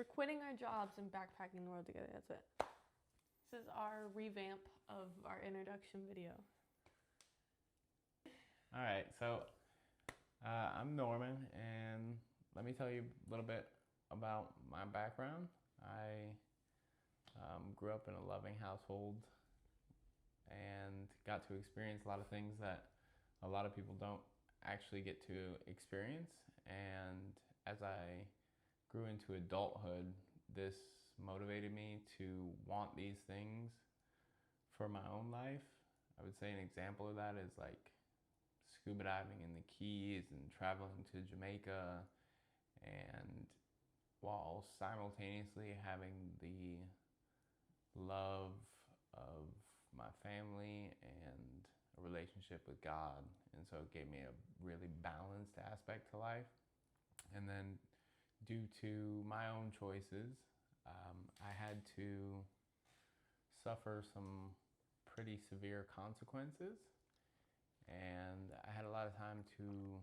We're quitting our jobs and backpacking the world together. That's it. This is our revamp of our introduction video. All right, so I'm Norman, and let me tell you a little bit about my background. I grew up in a loving household and got to experience a lot of things that a lot of people don't actually get to experience. And as I grew into adulthood, this motivated me to want these things for my own life. I would say an example of that is like scuba diving in the Keys and traveling to Jamaica, and while simultaneously having the love of my family and a relationship with God. And so it gave me a really balanced aspect to life. And then due to my own choices, I had to suffer some pretty severe consequences. And I had a lot of time to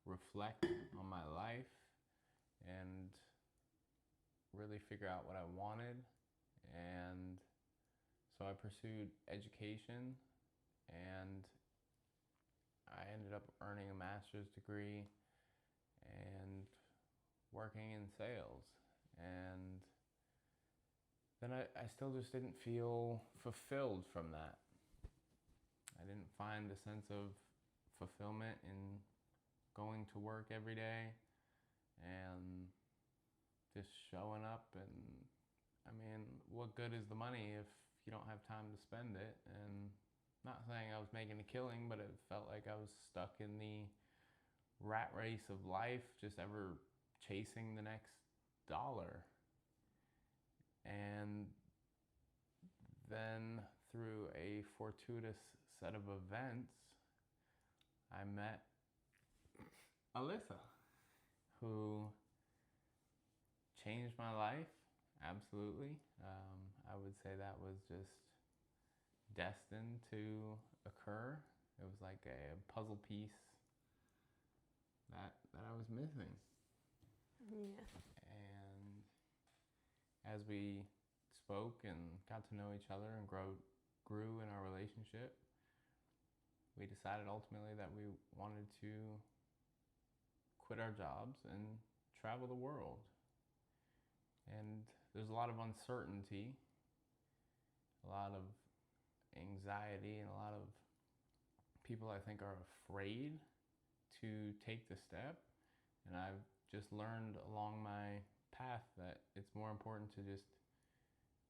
reflect on my life and really figure out what I wanted. And so I pursued education, and I ended up earning a master's degree and working in sales. And then I still just didn't feel fulfilled from that. I didn't find a sense of fulfillment in going to work every day and just showing up. And I mean, what good is the money if you don't have time to spend it? And not saying I was making a killing, but it felt like I was stuck in the rat race of life, just ever chasing the next dollar. And then through a fortuitous set of events, I met Alyssa, who changed my life, absolutely. I would say that was just destined to occur. It was like a puzzle piece that I was missing. Yeah. And as we spoke and got to know each other and grew in our relationship, we decided ultimately that we wanted to quit our jobs and travel the world. And there's a lot of uncertainty, a lot of anxiety, and a lot of people I think are afraid to take the step. And I've just learned along my path that it's more important to just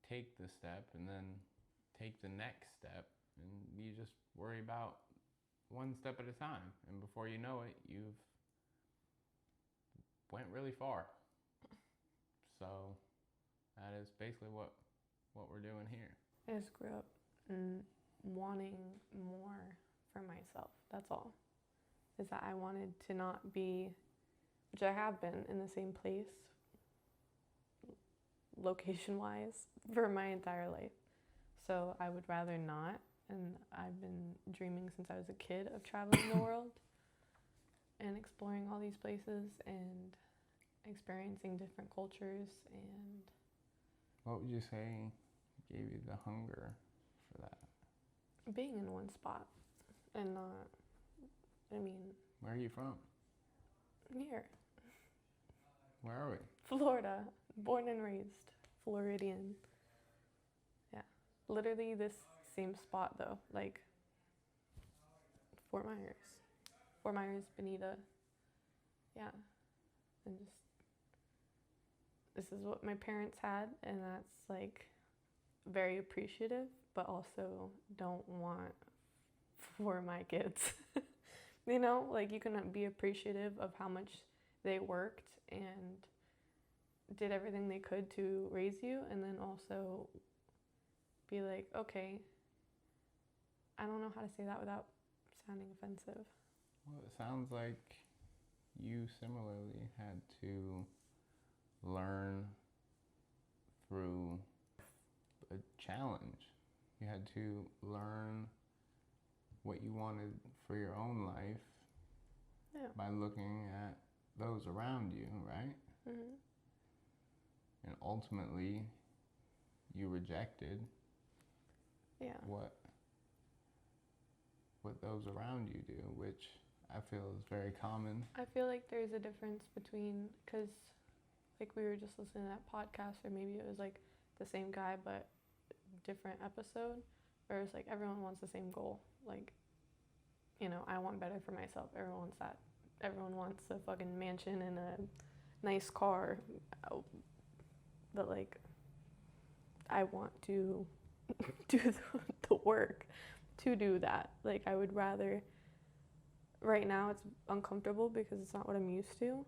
take the step and then take the next step, and you just worry about one step at a time, and before you know it, you've went really far. So that is basically what we're doing here. I just grew up wanting more for myself. That's all. Is that I wanted to not be, which I have been, in the same place, location-wise, for my entire life. So I would rather not. And I've been dreaming since I was a kid of traveling the world and exploring all these places and experiencing different cultures. And What would you say gave you the hunger for that? being in one spot and not, I mean, Where are you from? here, Where are we? Florida, born and raised, Floridian. Yeah, literally this same spot though, like Fort Myers, Bonita. Yeah, and just, this is what my parents had, and that's like very appreciative, but also don't want for my kids. You know, like you can be appreciative of how much they worked and did everything they could to raise you, and then also be like, okay, I don't know how to say that without sounding offensive. Well, it sounds like you similarly had to learn through a challenge. You had to learn what you wanted for your own life by looking at those around you, right? Mm-hmm. And ultimately you rejected Yeah. what those around you do, which I feel is very common. I feel like there's a difference between, because like we were just listening to that podcast, or maybe it was like the same guy but different episode, where it's like everyone wants the same goal. Like, you know, I want better for myself. Everyone wants that. Everyone wants a fucking mansion and a nice car. But like, I want to do the work to do that. Like, I would rather, right now it's uncomfortable because it's not what I'm used to.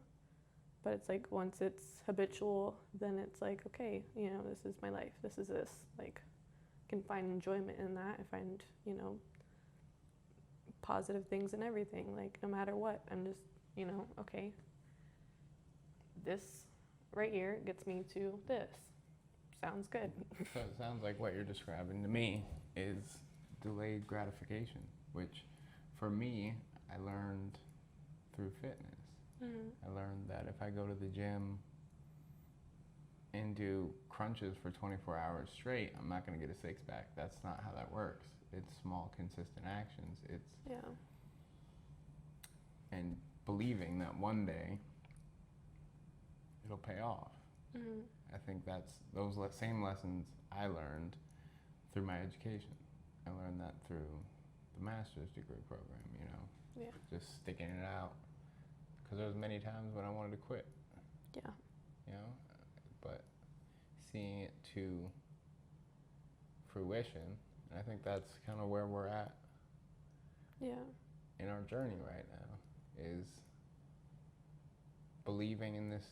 But it's like once it's habitual, then it's like, okay, you know, this is my life. This is this. Like, I can find enjoyment in that. I find, you know, positive things in everything. Like, no matter what, I'm just, you know, okay, this right here gets me to this. Sounds good. So it sounds like what you're describing to me is delayed gratification, which for me, I learned through fitness. I learned that if I go to the gym and do crunches for 24 hours straight, I'm not going to get a six pack. That's not how that works. It's small, consistent actions. It's and believing that one day it'll pay off. I think that's those same lessons I learned through my education. I learned that through the master's degree program, you know, just sticking it out. Because there was many times when I wanted to quit. Yeah. You know, but seeing it to fruition, and I think that's kind of where we're at. Yeah. In our journey right now, is believing in this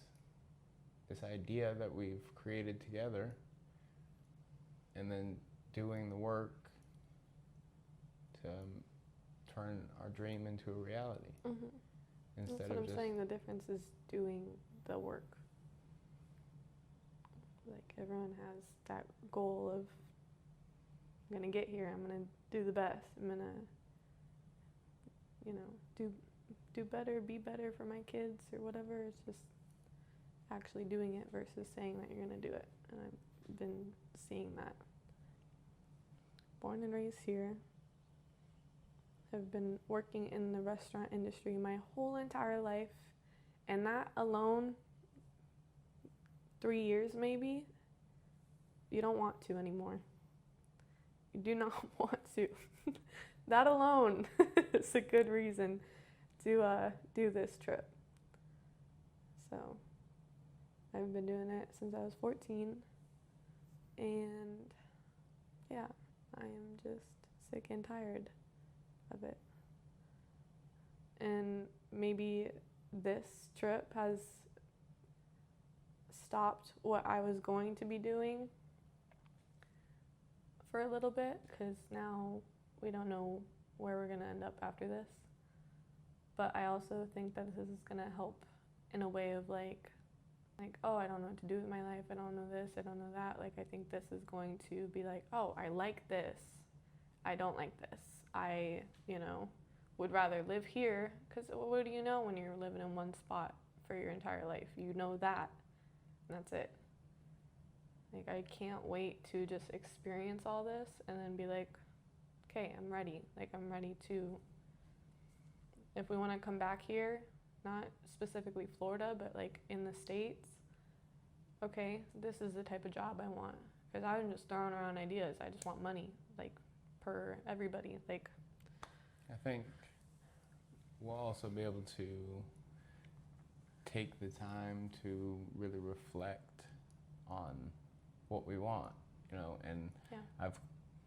idea that we've created together, and then doing the work to turn our dream into a reality. Instead That's what of I'm just saying. The difference is doing the work. Like, everyone has that goal of, I'm gonna get here. I'm gonna do the best. I'm gonna, you know, do better, be better for my kids or whatever. It's just actually doing it versus saying that you're gonna do it. And I've been seeing that. Born and raised here. I've been working in the restaurant industry my whole entire life, and that alone, 3 years maybe, you don't want to anymore. You do not want to. That alone is a good reason to do this trip. So I've been doing it since I was 14, and yeah, I am just sick and tired of it. And maybe this trip has stopped what I was going to be doing for a little bit, because now we don't know where we're going to end up after this. But I also think that this is going to help in a way of like, oh, I don't know what to do with my life. I don't know this. I don't know that. Like, I think this is going to be like, oh, I like this. I don't like this. I, you know, would rather live here, because what do you know when you're living in one spot for your entire life? You know that, and that's it. Like, I can't wait to just experience all this and then be like, okay, I'm ready. Like, I'm ready to, if we want to come back here, not specifically Florida, but like in the States, okay, this is the type of job I want. Because I'm just throwing around ideas. I just want money, like, per everybody. Like, I think we'll also be able to take the time to really reflect on what we want, you know, and I've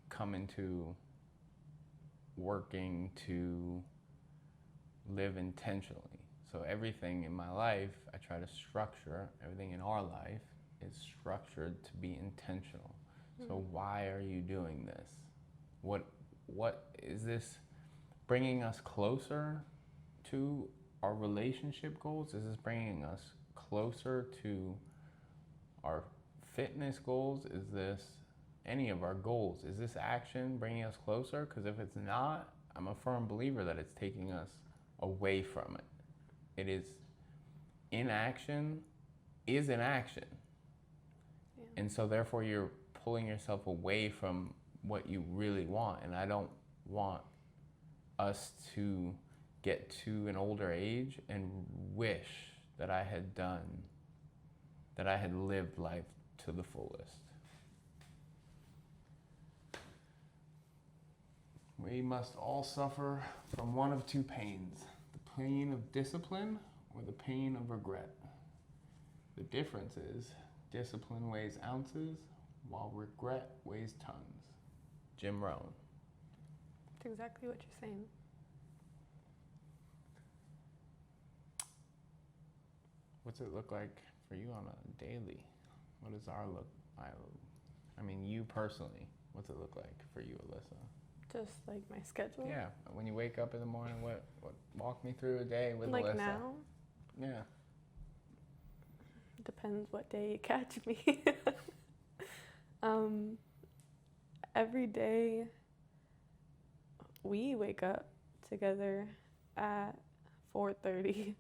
come into working to live intentionally. So everything in my life, I try to structure, everything in our life is structured to be intentional. So why are you doing this? What is this bringing us closer to our relationship goals? Is this bringing us closer to our fitness goals? Is this any of our goals? Is this action bringing us closer? Because if it's not, I'm a firm believer that it's taking us away from it. It is inaction is an action. And so therefore you're pulling yourself away from what you really want. And I don't want us to get to an older age and wish that I had lived life to the fullest. We must all suffer from one of two pains, the pain of discipline or the pain of regret. The difference is discipline weighs ounces while regret weighs tons. Jim Rohn. That's exactly what you're saying. What's it look like for you on a daily? What does our look? I mean, you personally. What's it look like for you, Alyssa? Just like my schedule. Yeah. When you wake up in the morning, what walk me through a day with like Alyssa? Now. Yeah. Depends what day you catch me. Every day we wake up together at 4:30.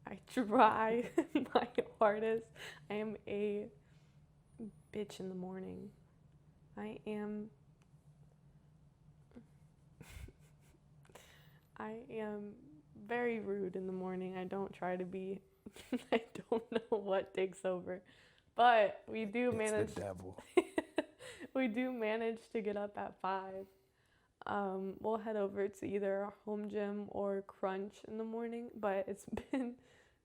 I try my hardest. I am a bitch in the morning. I am very rude in the morning. I don't try to be. I don't know what takes over. But we do manage. It's the devil. We do manage to get up at 5. We'll head over to either our home gym or Crunch in the morning, but it's been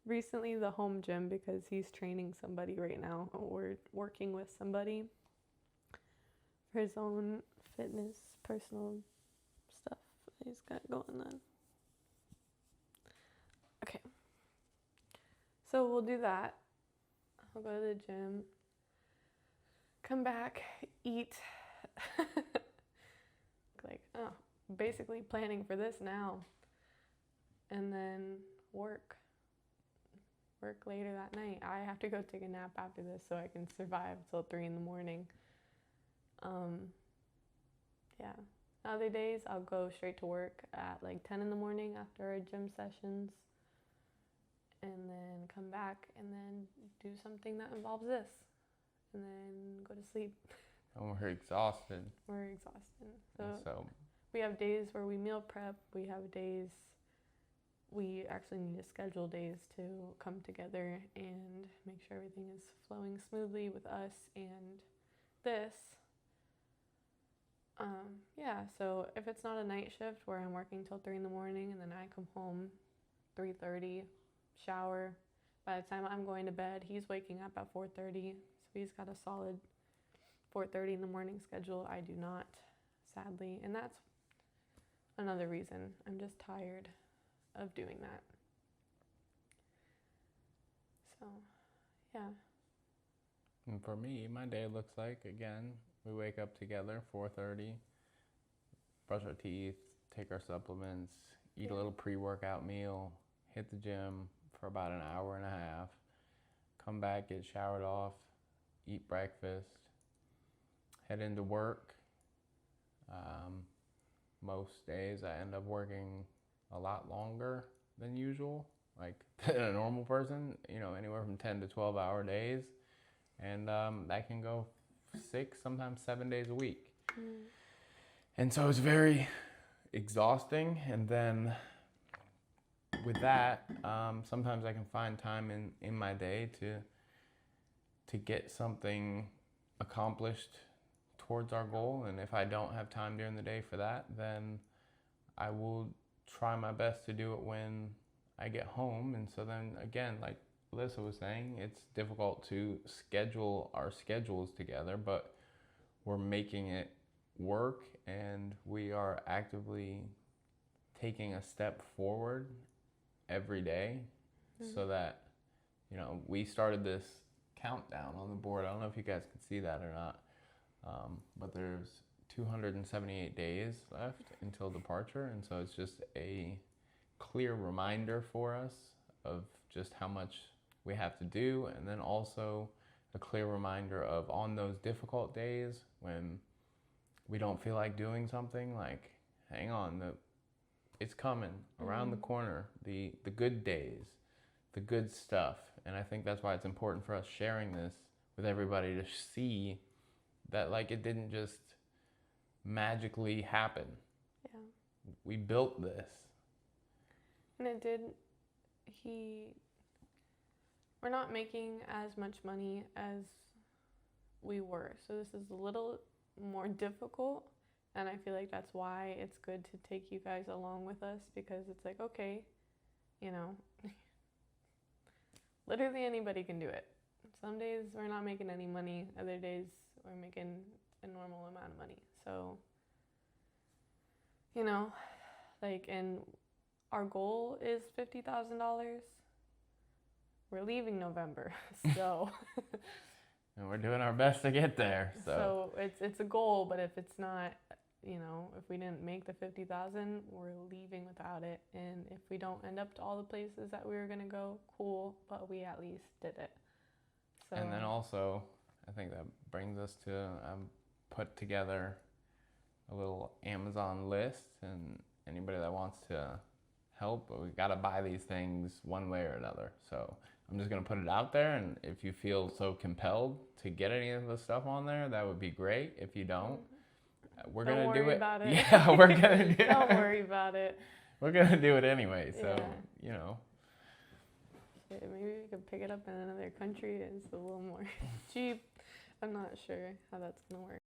recently the home gym because he's training somebody right now, or working with somebody for his own fitness, personal stuff that he's got going on. Okay. So we'll do that. I'll go to the gym, come back, eat. Like, oh, basically planning for this now. And then work later that night. I have to go take a nap after this so I can survive till 3 in the morning. Yeah. Other days I'll go straight to work at like 10 in the morning after our gym sessions, and then come back and then do something that involves this, and then go to sleep. And we're exhausted. We're exhausted. So We have days where we meal prep. We have days we actually need to schedule days to come together and make sure everything is flowing smoothly with us and this. Yeah, so if it's not a night shift where I'm working till 3 in the morning and then I come home 3:30, shower. By the time I'm going to bed, he's waking up at 4:30, so he's got a solid 4:30 in the morning schedule. I do not, sadly, and that's another reason. I'm just tired of doing that. So, yeah. And for me, my day looks like, again, we wake up together 4:30, brush our teeth, take our supplements, eat a little pre-workout meal, hit the gym for about an hour and a half, come back, get showered off, eat breakfast, head into work. Most days I end up working a lot longer than usual, like a normal person, anywhere from 10 to 12 hour days. And that can go 6, sometimes 7 days a week. And so it's very exhausting. And then with that, sometimes I can find time in my day to get something accomplished towards our goal. And if I don't have time during the day for that, then I will try my best to do it when I get home. And so then again, like Alyssa was saying, it's difficult to schedule our schedules together, but we're making it work, and we are actively taking a step forward every day. So that, we started this countdown on the board. I don't know if you guys can see that or not, but there's 278 days left until departure, and so it's just a clear reminder for us of just how much we have to do, and then also a clear reminder of, on those difficult days when we don't feel like doing something, like, hang on, it's coming around the corner, the good days, the good stuff. And I think that's why it's important for us sharing this with everybody to see that like it didn't just magically happen. Yeah. We built this. And it did, we're not making as much money as we were. So this is a little more difficult. And I feel like that's why it's good to take you guys along with us, because it's like, okay, you know, literally anybody can do it. Some days we're not making any money, other days we're making a normal amount of money. So, you know, like, and our goal is $50,000. We're leaving November, so And we're doing our best to get there. so it's a goal, but if it's not, you know, if we didn't make the 50,000, we're leaving without it. And if we don't end up to all the places that we were gonna go, cool, but we at least did it. So, And then also, I think that brings us to put together a little Amazon list, and anybody that wants to help, but we got to buy these things one way or another. So I'm just going to put it out there, and if you feel so compelled to get any of the stuff on there, that would be great. If you don't, we're going to do it. About it. Yeah, we're going to do it. Don't worry about it. We're going to do it anyway, so, Yeah. you know. Shit, maybe we could pick it up in another country. It's a little more cheap. I'm not sure how that's gonna work.